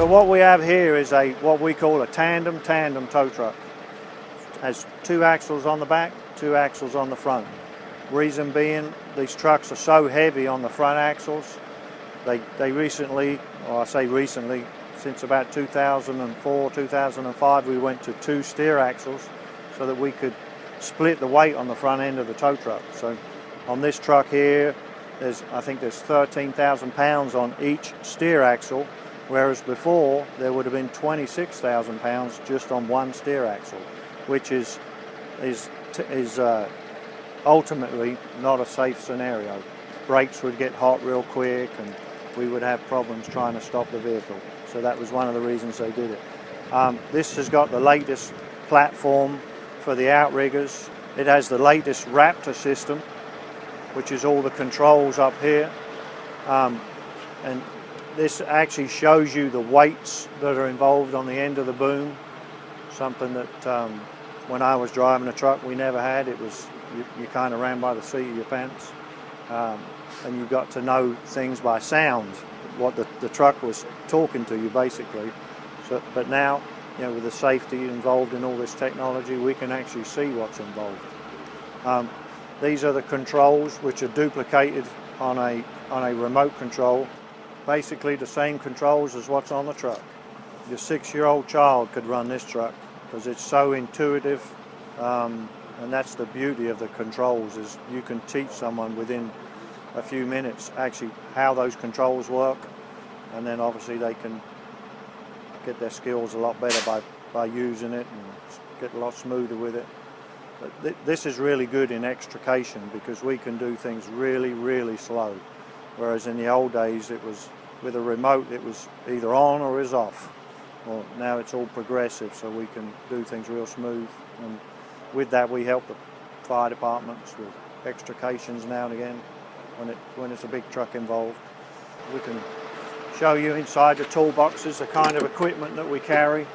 So what we have here is what we call a tandem tow truck. It has 2 axles on the back, 2 axles on the front. Reason being, these trucks are so heavy on the front axles, they recently, or I say recently, since about 2004, 2005, we went to 2 steer axles so that we could split the weight on the front end of the tow truck. So on this truck here, I think there's 13,000 pounds on each steer axle, whereas before there would have been 26,000 pounds just on one steer axle, which is ultimately not a safe scenario. Brakes would get hot real quick and we would have problems trying to stop the vehicle. So that was one of the reasons they did it. This has got the latest platform for the outriggers. It has the latest Raptor system, which is all the controls up here. And this actually shows you the weights that are involved on the end of the boom, something that when I was driving a truck we never had. It was, you kind of ran by the seat of your pants, and you got to know things by sound, what the truck was talking to you basically. So, but now, you know, with the safety involved in all this technology, we can actually see what's involved. These are the controls which are duplicated on a remote control. Basically the same controls as what's on the truck. Your 6-year-old child could run this truck because it's so intuitive, and that's the beauty of the controls, is you can teach someone within a few minutes actually how those controls work, and then obviously they can get their skills a lot better by using it and get a lot smoother with it. But this is really good in extrication because we can do things really, really slow. Whereas in the old days, it was with a remote, it was either on or is off. Well, now it's all progressive, so we can do things real smooth. And with that, we help the fire departments with extrications now and again when it's a big truck involved. We can show you inside the toolboxes the kind of equipment that we carry.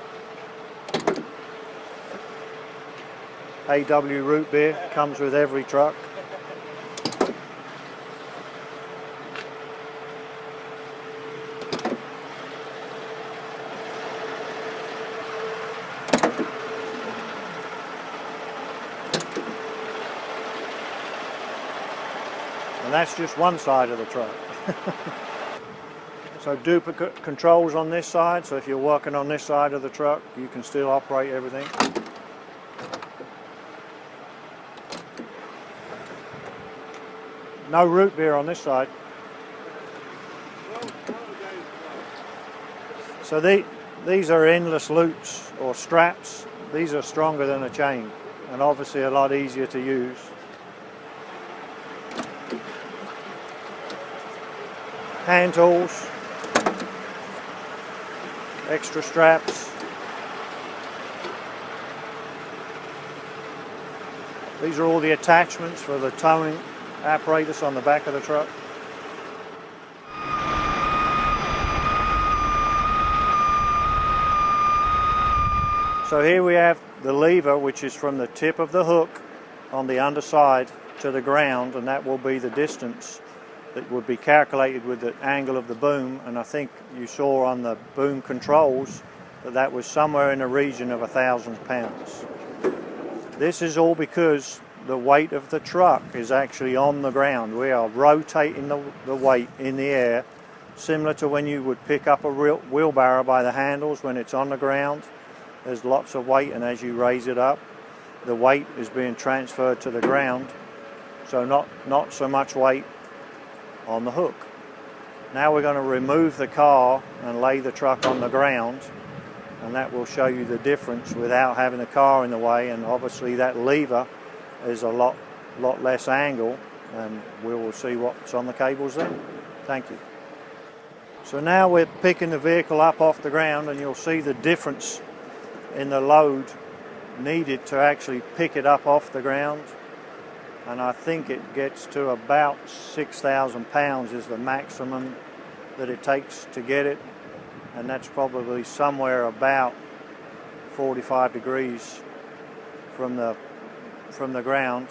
AW root beer comes with every truck. And that's just one side of the truck. So duplicate controls on this side, so if you're working on this side of the truck, you can still operate everything. No root beer on this side. So these are endless loops or straps. These are stronger than a chain and obviously a lot easier to use. Hand tools, extra straps. These are all the attachments for the towing apparatus on the back of the truck. So here we have the lever, which is from the tip of the hook on the underside to the ground, and that will be the distance that would be calculated with the angle of the boom. And I think you saw on the boom controls that that was somewhere in the region of 1,000 pounds. This is all because the weight of the truck is actually on the ground. We are rotating the weight in the air, similar to when you would pick up a wheelbarrow by the handles when it's on the ground. There's lots of weight, and as you raise it up, the weight is being transferred to the ground, so not so much weight on the hook. Now we're going to remove the car and lay the truck on the ground, and that will show you the difference without having the car in the way. And obviously that lever is a lot less angle, and we will see what's on the cables then. Thank you. So now we're picking the vehicle up off the ground, and you'll see the difference in the load needed to actually pick it up off the ground. And I think it gets to about 6,000 pounds is the maximum that it takes to get it, and that's probably somewhere about 45 degrees from the ground,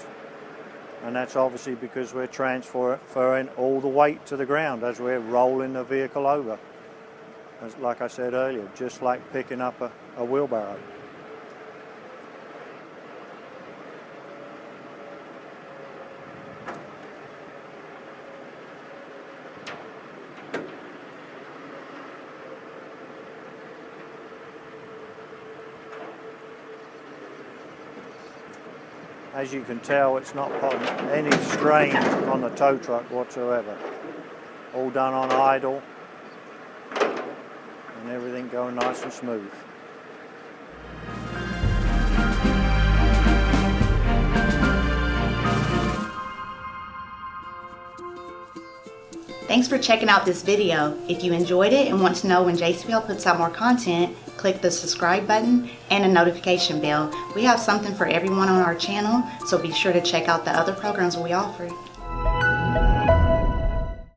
and that's obviously because we're transferring all the weight to the ground as we're rolling the vehicle over. like I said earlier, just like picking up a wheelbarrow. As you can tell, it's not putting any strain on the tow truck whatsoever. All done on idle and everything going nice and smooth. Thanks for checking out this video. If you enjoyed it and want to know when JCPL puts out more content, click the subscribe button and a notification bell. We have something for everyone on our channel, so be sure to check out the other programs we offer.